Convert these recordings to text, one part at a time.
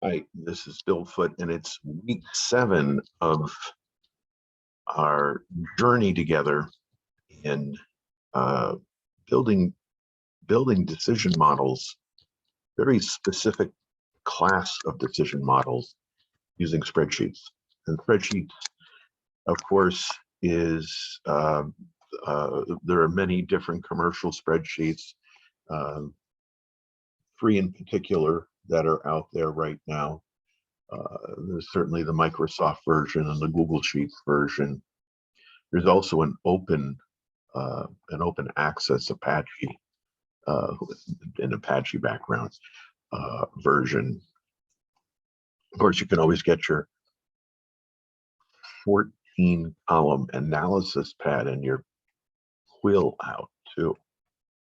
Hi, this is Bill Foote, and it's week 7 of our journey together in uh, building decision models, very specific class of decision models using spreadsheets. And spreadsheets, of course, is there are many different commercial spreadsheets, free in particular, that are out there right now. There's certainly the Microsoft version and the Google Sheets version. There's also an open access Apache, an Apache background version. Of course, you can always get your 14-column analysis pad and your quill out too.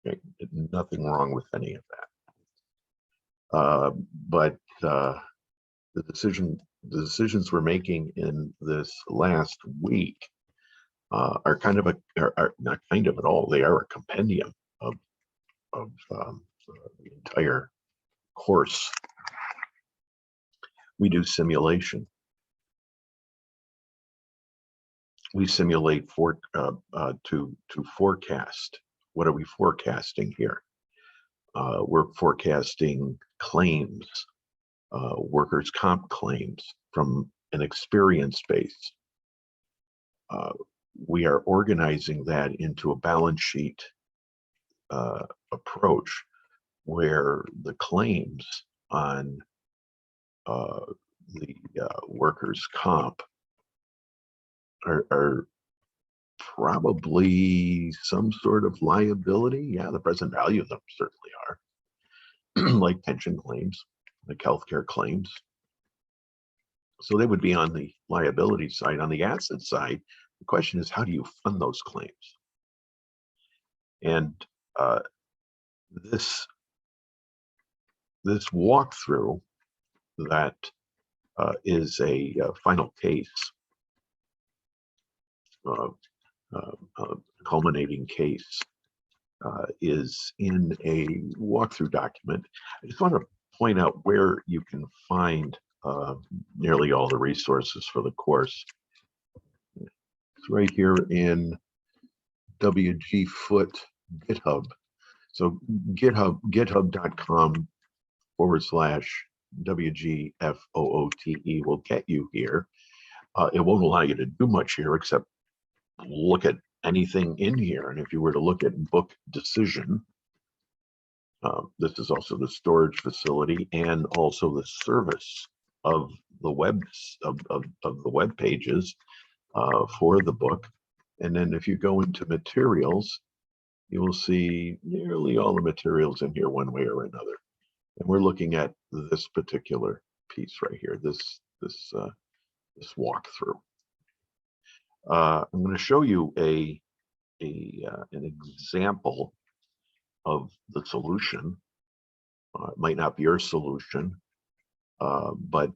Okay, nothing wrong with any of that. But the decisions we're making in this last week are kind of are not kind of at all. They are a compendium of the entire course. We do simulation. We simulate to forecast. What are we forecasting here? We're forecasting claims, workers' comp claims from an experience base. We are organizing that into a balance sheet approach where the claims on the workers' comp are probably some sort of liability. Yeah, the present value of them certainly are, like pension claims, like healthcare claims. So they would be on the liability side. On the asset side, the question is, how do you fund those claims? And this walkthrough that is a final case, culminating case, is in a walkthrough document. I just want to point out where you can find nearly all the resources for the course. It's right here in WG Foote GitHub. So github.com/WGFOOTE will get you here. It won't allow you to do much here except look at anything in here. And if you were to look at book decision, this is also the storage facility and also the service of the web pages for the book. And then if you go into materials, you will see nearly all the materials in here one way or another. And we're looking at this particular piece right here, this walkthrough. I'm going to show you an example of the solution. It might not be your solution, but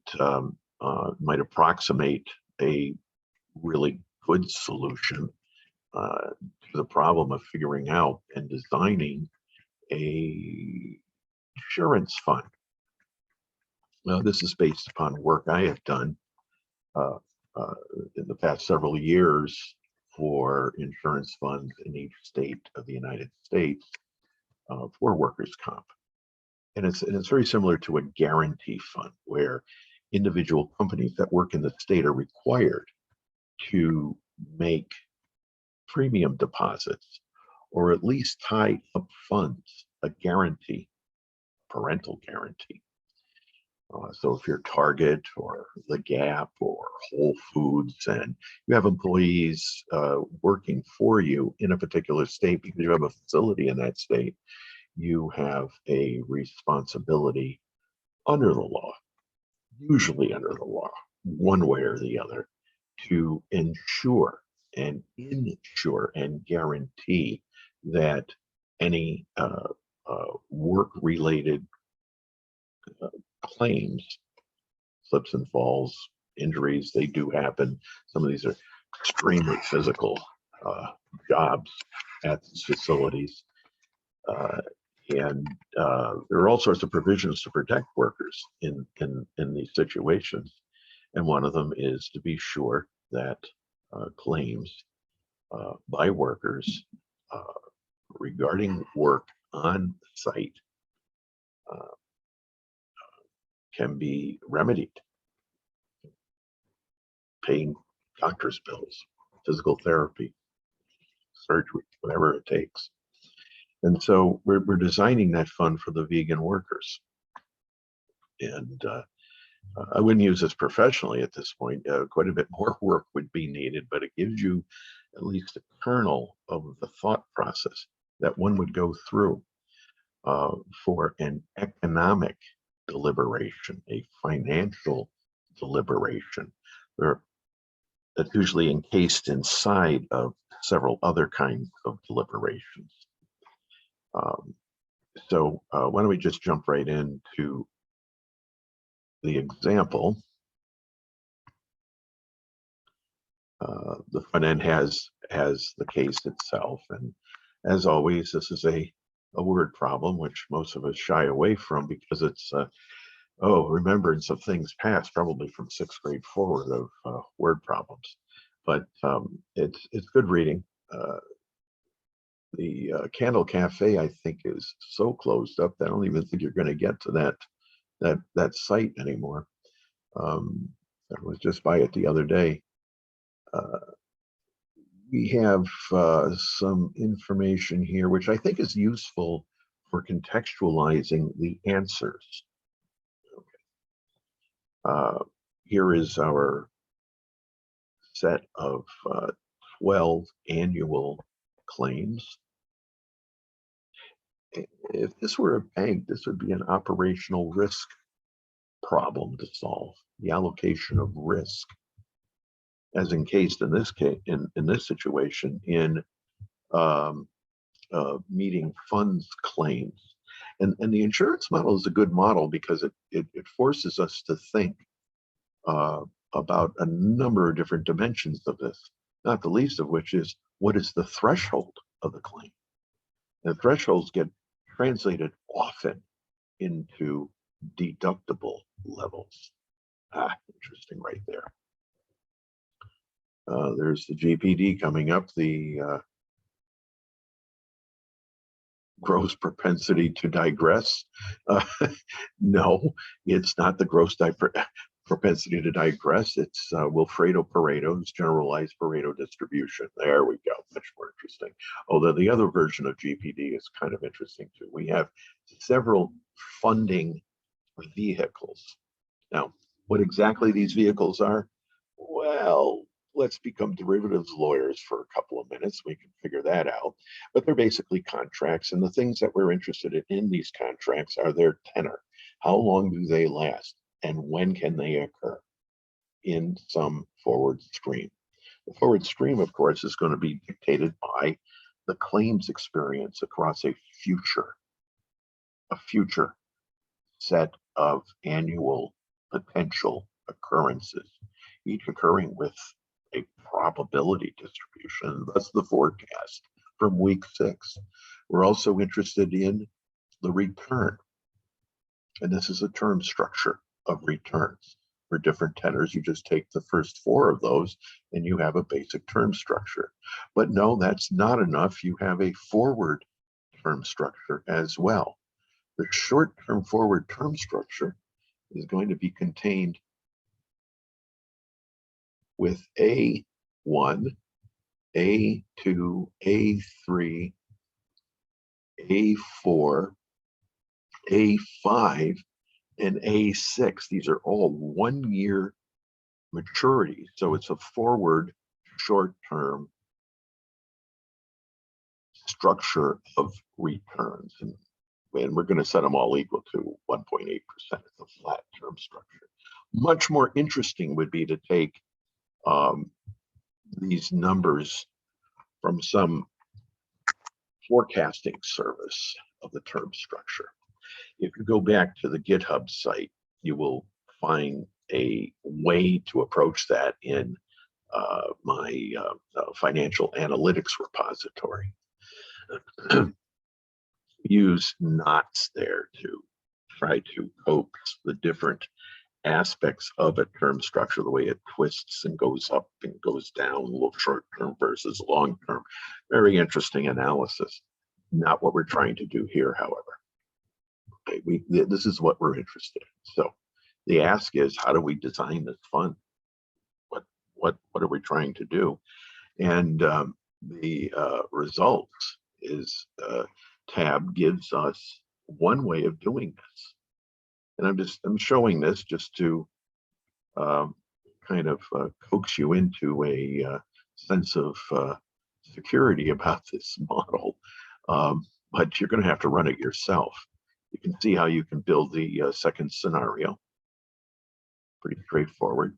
might approximate a really good solution to the problem of figuring out and designing a insurance fund. Now, this is based upon work I have done in the past several years for insurance funds in each state of the United States for workers' comp. And it's very similar to a guarantee fund where individual companies that work in the state are required to make premium deposits or at least tie up funds, a guarantee, parental guarantee. So if you're Target or The Gap or Whole Foods and you have employees working for you in a particular state because you have a facility in that state, you have a responsibility under the law, usually under the law, one way or the other, to ensure and guarantee that any work-related claims, slips and falls, injuries, they do happen. Some of these are extremely physical jobs at these facilities. And there are all sorts of provisions to protect workers in these situations. And one of them is to be sure that claims by workers regarding work on site can be remedied. Paying doctor's bills, physical therapy, surgery, whatever it takes. And so we're designing that fund for the vegan workers. And I wouldn't use this professionally at this point. Quite a bit more work would be needed, but it gives you at least a kernel of the thought process that one would go through for an economic deliberation, a financial deliberation. That's usually encased inside of several other kinds of deliberations. So why don't we just jump right into the example. The front end has the case itself, and as always, this is a word problem, which most of us shy away from because it's remembrance of things past, probably from 6th grade forward, of word problems. But it's good reading. The Candle Cafe, I think, is so closed up that I don't even think you're going to get to that site anymore. I was just by it the other day. We have some information here, which I think is useful for contextualizing the answers. Okay. Here is our set of 12 annual claims. If this were a bank, this would be an operational risk problem to solve, the allocation of risk, as encased in this case, in this situation, in meeting funds claims. And the insurance model is a good model because it forces us to think about a number of different dimensions of this, not the least of which is, what is the threshold of the claim? And the thresholds get translated often into deductible levels. Interesting right there. There's the GPD coming up, the gross propensity to digress. No, it's not the gross propensity to digress. It's Wilfredo Pareto's generalized Pareto distribution. There we go, much more interesting. Although the other version of GPD is kind of interesting too. We have several funding vehicles. Now, what exactly these vehicles are? Well, let's become derivatives lawyers for a couple of minutes. We can figure that out. But they're basically contracts. And the things that we're interested in these contracts are their tenor. How long do they last? And when can they occur in some forward stream? The forward stream, of course, is going to be dictated by the claims experience across a future set of annual potential occurrences, each occurring with a probability distribution. That's the forecast from week 6. We're also interested in the return. And this is a term structure of returns. For different tenors, you just take the first 4 of those and you have a basic term structure. But no, that's not enough. You have a forward term structure as well. The short-term forward term structure is going to be contained with A1, A2, A3, A4, A5, and A6. These are all 1-year maturities. So it's a forward short-term structure of returns. And we're going to set them all equal to 1.8%. It's a flat term structure. Much more interesting would be to take these numbers from some forecasting service of the term structure. If you go back to the GitHub site, you will find a way to approach that in my financial analytics repository. use knots there to try to coax the different aspects of a term structure, the way it twists and goes up and goes down, short term versus long term. Very interesting analysis. Not what we're trying to do here, however. Okay, this is what we're interested in. So the ask is, how do we design this fund? What are we trying to do? And the results is tab gives us one way of doing this. And I'm showing this just to kind of coax you into a sense of security about this model. But you're going to have to run it yourself. You can see how you can build the second scenario. Pretty straightforward.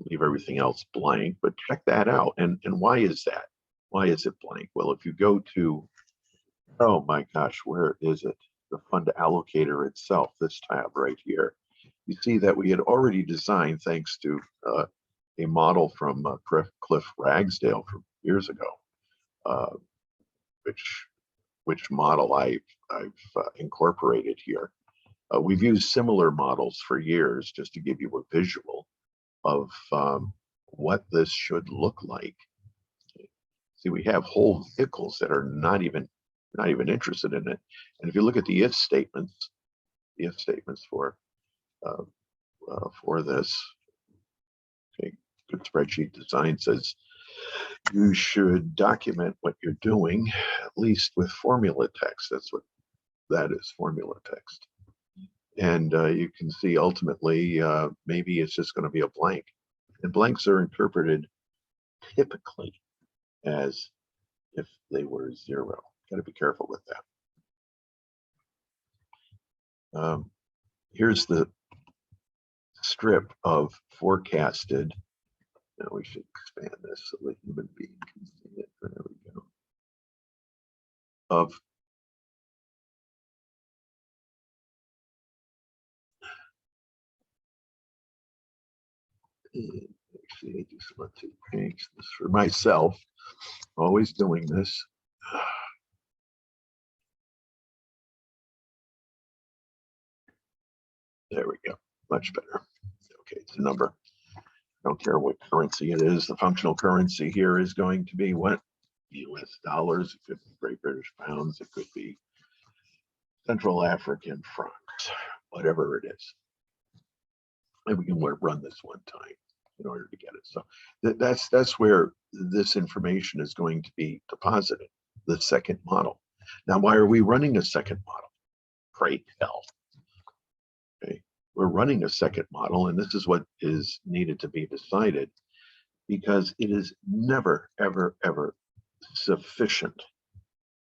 Leave everything else blank, but check that out. And why is that? Why is it blank? Well, if you go to, oh my gosh, where is it? The fund allocator itself, this tab right here, you see that we had already designed, thanks to a model from Cliff Ragsdale from years ago, which model I've incorporated here. We've used similar models for years just to give you a visual of what this should look like. See, we have whole vehicles that are not even interested in it. And if you look at the if statements for this, okay, good spreadsheet design says you should document what you're doing, at least with formula text. That's what that is, formula text. And you can see ultimately, maybe it's just going to be a blank. And blanks are interpreted typically as if they were 0. Got to be careful with that. Here's the strip of forecasted. Now we should expand this so the human being can see it. There we go. Of actually, I just want to change this for myself. Always doing this. There we go. Much better. Okay, it's a number. I don't care what currency it is. The functional currency here is going to be what? US dollars. It could be Great British pounds. It could be Central African francs, whatever it is. And we can run this one time in order to get it. So that's where this information is going to be deposited, the second model. Now, why are we running a second model? Pray tell. Okay, we're running a second model, and this is what is needed to be decided, because it is never, ever, ever sufficient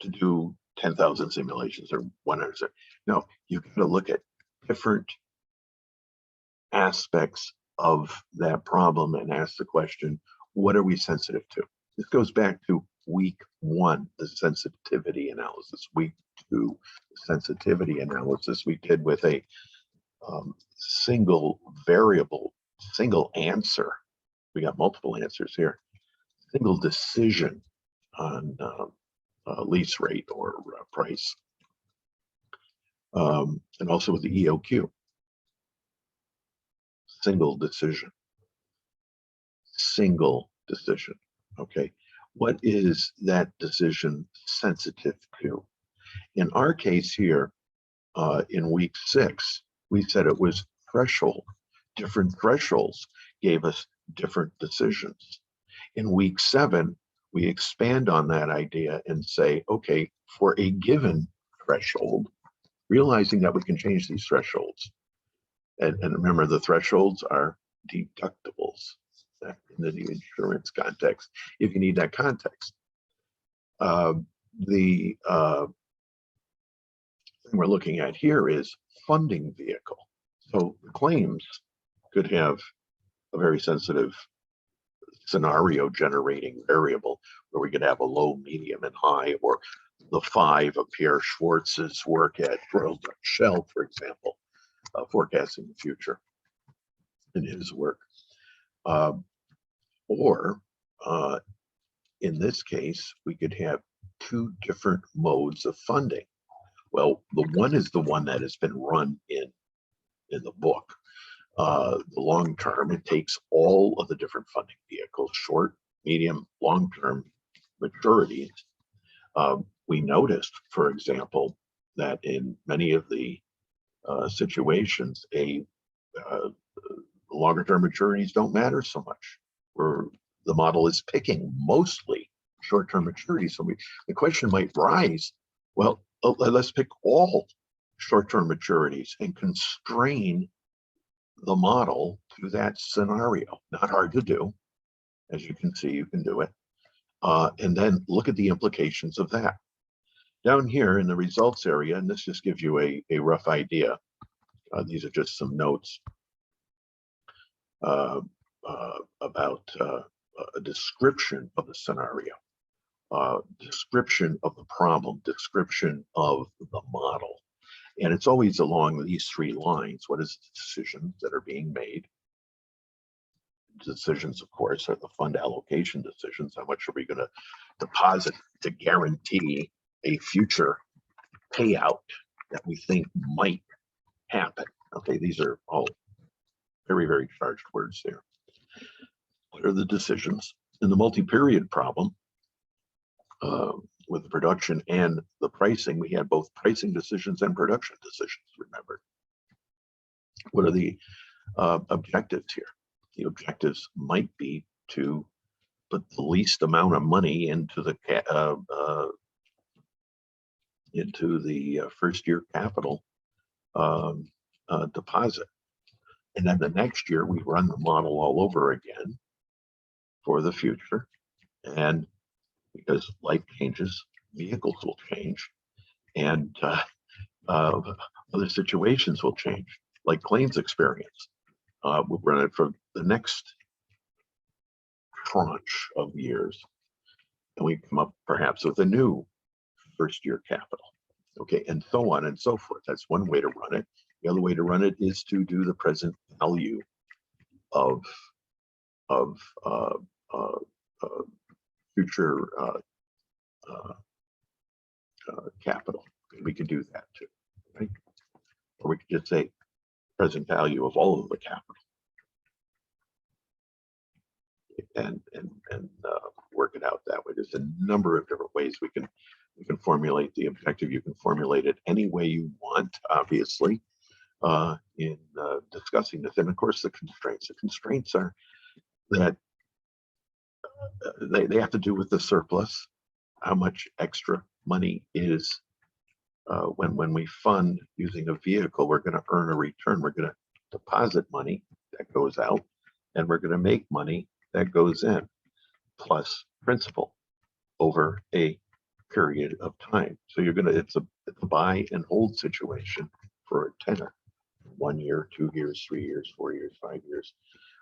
to do 10,000 simulations or 100. No, you've got to look at different aspects of that problem and ask the question, what are we sensitive to? This goes back to week 1, the sensitivity analysis. Week 2, the sensitivity analysis we did with a single variable, single answer. We got multiple answers here. Single decision on lease rate or price. And also with the EOQ. Single decision. Single decision. Okay. What is that decision sensitive to? In our case here, in week 6, we said it was threshold. Different thresholds gave us different decisions. In week 7, we expand on that idea and say, okay, for a given threshold, realizing that we can change these thresholds. And remember, the thresholds are deductibles in the insurance context, if you need that context. The thing we're looking at here is funding vehicle. So the claims could have a very sensitive scenario generating variable where we could have a low, medium, and high, or the 5 of Pierre Schwartz's work at Royal Dutch Shell, for example, forecasting the future in his work. Or in this case, we could have 2 different modes of funding. Well, the one is the one that has been run in the book. The long term, it takes all of the different funding vehicles, short, medium, long-term maturities. We noticed, for example, that in many of the situations, longer term maturities don't matter so much, where the model is picking mostly short-term maturities. So the question might rise, well, let's pick all short-term maturities and constrain the model to that scenario. Not hard to do. As you can see, you can do it. And then look at the implications of that. Down here in the results area, and this just gives you a rough idea. These are just some notes about a description of the scenario, description of the problem, description of the model. And it's always along these three lines. What is the decisions that are being made? Decisions, of course, are the fund allocation decisions. How much are we going to deposit to guarantee a future payout that we think might happen? Okay, these are all very, very charged words there. What are the decisions? In the multi-period problem, with the production and the pricing, we had both pricing decisions and production decisions, remember. What are the objectives here? The objectives might be to put the least amount of money into the first year capital deposit. And then the next year we run the model all over again for the future. And because life changes, vehicles will change, and other situations will change, like claims experience. We'll run it for the next tranche of years, and we come up perhaps with a new first year capital. Okay, and so on and so forth. That's one way to run it. The other way to run it is to do the present value of future capital. We could do that too, right? Or we could just say present value of all of the capital, and work it out that way. There's a number of different ways we can formulate the objective. You can formulate it any way you want, obviously, in discussing this. And of course, the constraints. The constraints are that they have to do with the surplus, how much extra money is when we fund using a vehicle. We're going to earn a return. We're going to deposit money that goes out, and we're going to make money that goes in, plus principal over a period of time. So you're going to, it's a buy and hold situation for a tenor, 1 year, 2 years, 3 years, 4 years, 5 years,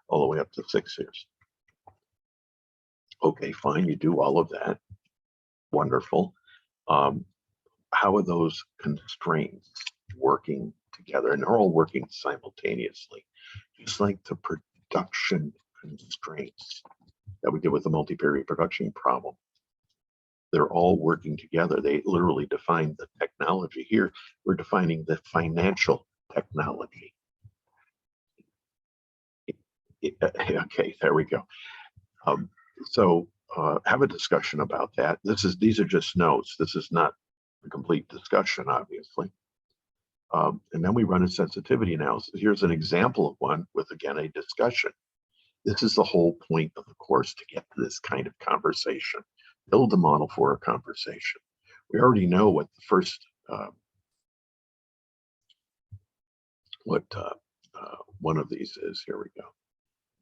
all the way up to 6 years. Okay, fine, you do all of that. Wonderful. How are those constraints working together? And they're all working simultaneously, just like the production constraints that we did with the multi-period production problem. They're all working together. They literally define the technology. Here, we're defining the financial technology. Okay, there we go. So have a discussion about that. These are just notes. This is not a complete discussion, obviously. And then we run a sensitivity analysis. Here's an example of one with, again, a discussion. This is the whole point of the course, to get to this kind of conversation. Build the model for a conversation. We already know what the first, one of these is. Here we go.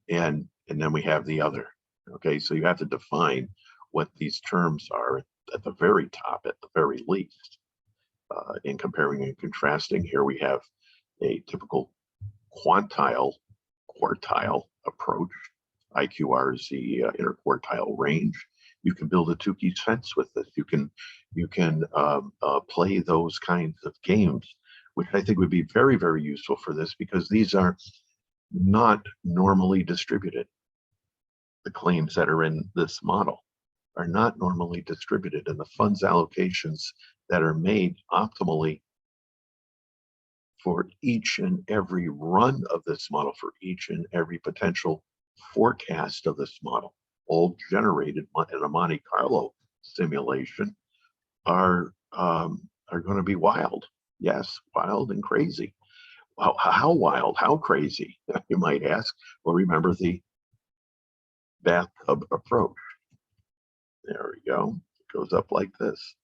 And then we have the other. Okay, so you have to define what these terms are at the very top, at the very least. In comparing and contrasting, here we have a typical quartile approach. IQR is the interquartile range. You can build a Tukey's fence with this. You can play those kinds of games, which I think would be very, very useful for this, because these are not normally distributed. The claims that are in this model are not normally distributed, and the funds allocations that are made optimally for each and every run of this model, for each and every potential forecast of this model, all generated in a Monte Carlo simulation, are going to be wild. Yes, wild and crazy. How wild? How crazy? You might ask. Well, remember the bathtub approach. There we go. It goes up like this.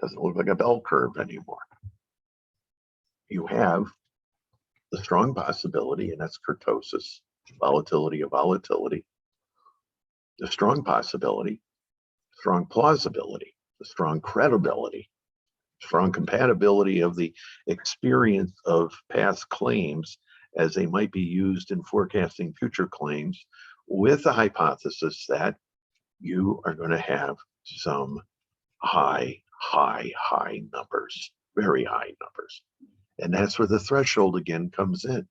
Doesn't look like a bell curve anymore. You have the strong possibility, and that's kurtosis, volatility of volatility, the strong possibility, strong plausibility, the strong credibility, strong compatibility of the experience of past claims as they might be used in forecasting future claims, with the hypothesis that you are going to have some high numbers, very high numbers. And that's where the threshold again comes in.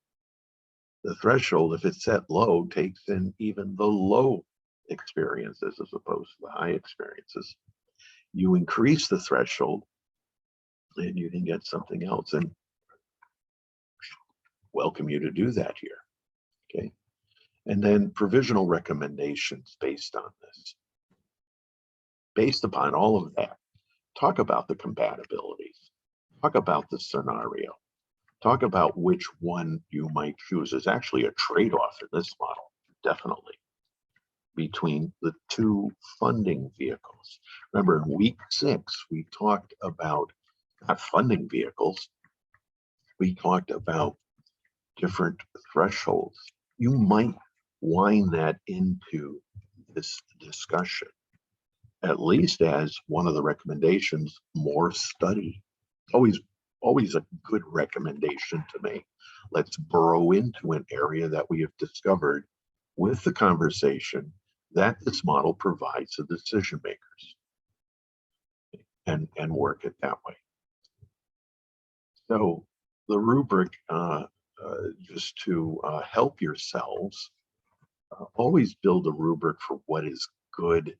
The threshold, if it's set low, takes in even the low experiences as opposed to the high experiences. You increase the threshold and you can get something else. And welcome you to do that here. Okay. And then provisional recommendations based on this. Based upon all of that, talk about the compatibilities, talk about the scenario, talk about which one you might choose. There's actually a trade-off in this model, definitely, between the two funding vehicles. Remember, in week 6, we talked about not funding vehicles, we talked about different thresholds. You might wind that into this discussion, at least as one of the recommendations, more study. Always a good recommendation to make. Let's burrow into an area that we have discovered with the conversation that this model provides the decision makers, and work it that way. So the rubric, just to help yourselves, always build a rubric for what is good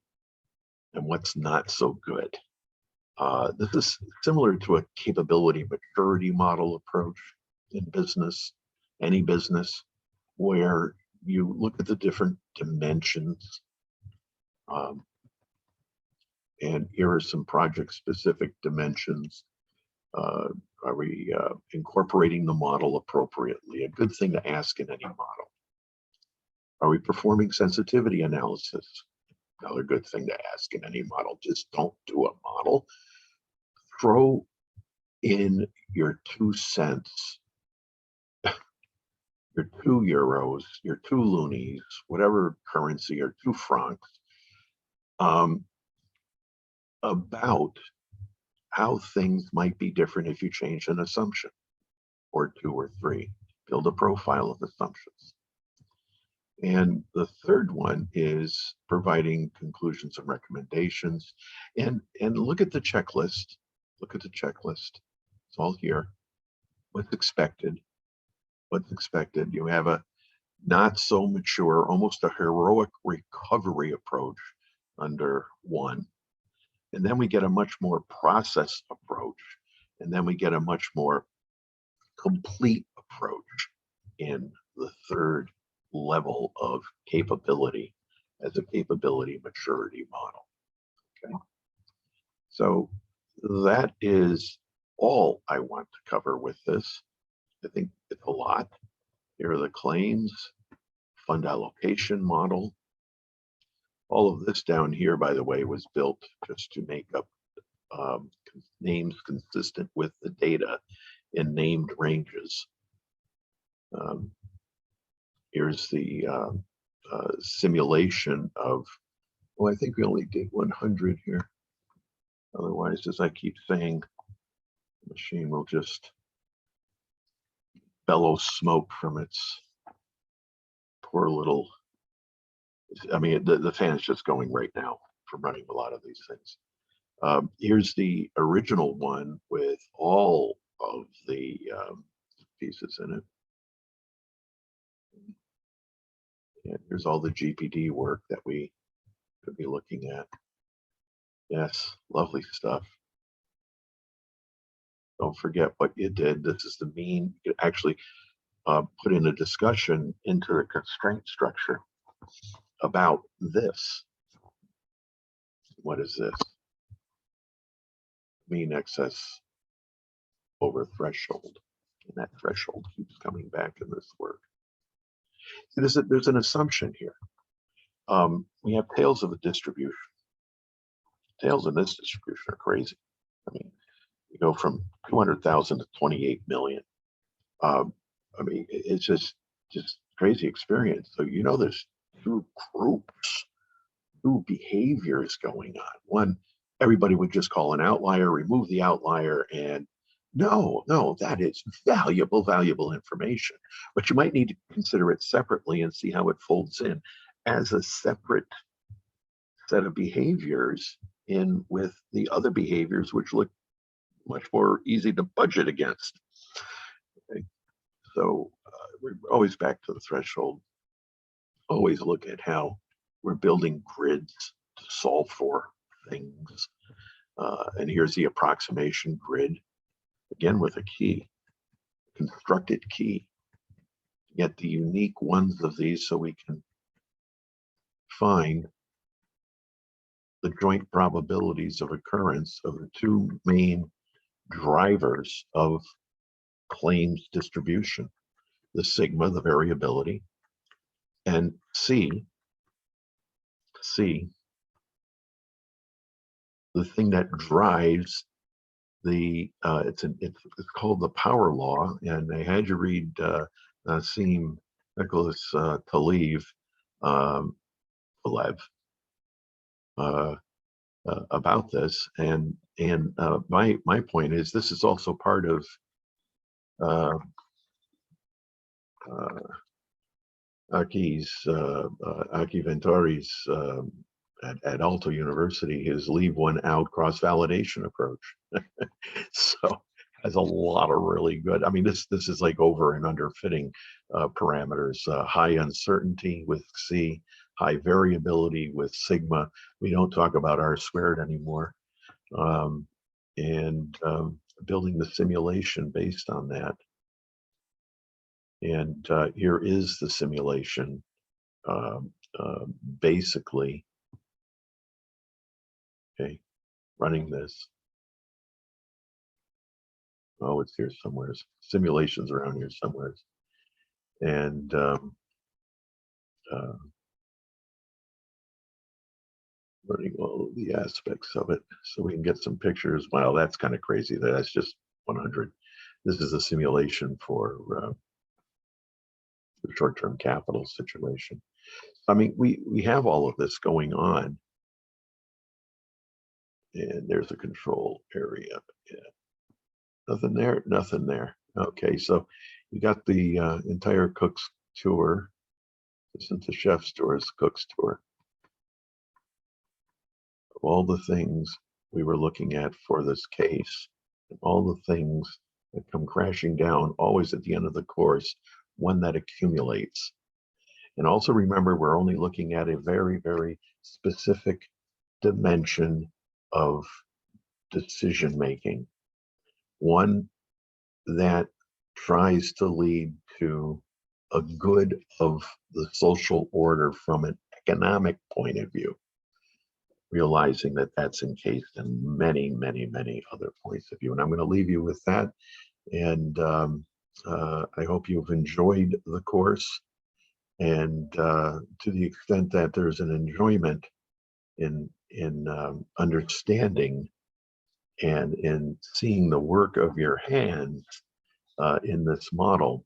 and what's not so good. This is similar to a capability maturity model approach in business, any business, where you look at the different dimensions. And here are some project-specific dimensions. Are we incorporating the model appropriately? A good thing to ask in any model. Are we performing sensitivity analysis? Another good thing to ask in any model. Just don't do a model. Throw in your 2 cents, your 2 euros, your 2 loonies, whatever currency, or 2 francs, about how things might be different if you change an assumption, or 2 or 3. Build a profile of assumptions. And the third one is providing conclusions and recommendations. And look at the checklist. Look at the checklist. It's all here. What's expected? What's expected? You have a not so mature, almost a heroic recovery approach under 1. And then we get a much more process approach. And then we get a much more complete approach in the third level of capability as a capability maturity model. Okay. So that is all I want to cover with this. I think it's a lot. Here are the claims, fund allocation model. All of this down here, by the way, was built just to make up names consistent with the data in named ranges. Here's the simulation of, well, I think we only did 100 here. Otherwise, as I keep saying, the machine will just bellow smoke from its poor little, I mean, the fan is just going right now from running a lot of these things. Here's the original one with all of the pieces in it. And here's all the GPD work that we could be looking at. Yes, lovely stuff. Don't forget what you did. This is the mean. You could actually put in a discussion into the constraint structure about this. What is this? Mean excess over threshold. And that threshold keeps coming back in this work. There's an assumption here. We have tails of a distribution. Tails in this distribution are crazy. I mean, you go from 200,000 to 28 million. I mean, it's just crazy experience. So there's two groups, two behaviors going on. One, everybody would just call an outlier, remove the outlier, and no, that is valuable information. But you might need to consider it separately and see how it folds in as a separate set of behaviors in with the other behaviors, which look much more easy to budget against. Okay. So we're always back to the threshold. Always look at how we're building grids to solve for things. And here's the approximation grid, again with a key, constructed key. Get the unique ones of these so we can find the joint probabilities of occurrence of the two main drivers of claims distribution, the sigma, the variability, and C, the thing that drives the, it's called the power law, and I had you read Nassim Nicholas Taleb about this, and my point is this is also part of Aki Venturi's at Alto University, his leave one out cross-validation approach. So has a lot of really good, I mean, this is like over and under fitting parameters, high uncertainty with C, high variability with sigma. We don't talk about R squared anymore. And building the simulation based on that. And here is the simulation, basically, okay, running this. Oh, it's here somewhere. Simulations around here somewhere. And running all of the aspects of it so we can get some pictures. Wow, that's kind of crazy. That's just 100. This is a simulation for the short-term capital situation. I mean, we have all of this going on. And there's a control area. Yeah. Nothing there, nothing there. Okay, so you got the entire cook's tour. This isn't the chef's tour, it's the cook's tour. All the things we were looking at for this case, and all the things that come crashing down always at the end of the course, one that accumulates. And also remember, we're only looking at a very, very specific dimension of decision making, one that tries to lead to a good of the social order from an economic point of view, realizing that that's encased in many, many, many other points of view. And I'm going to leave you with that. And I hope you've enjoyed the course. And to the extent that there's an enjoyment in understanding and in seeing the work of your hands in this model,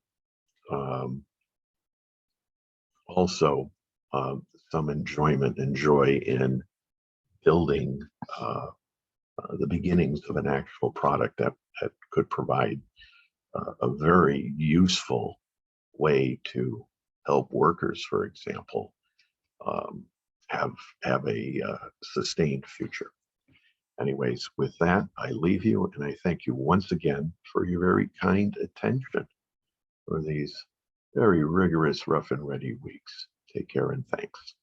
also some enjoyment and joy in building the beginnings of an actual product that could provide a very useful way to help workers, for example, have a sustained future. Anyways, with that, I leave you, and I thank you once again for your very kind attention for these very rigorous, rough and ready weeks. Take care and thanks.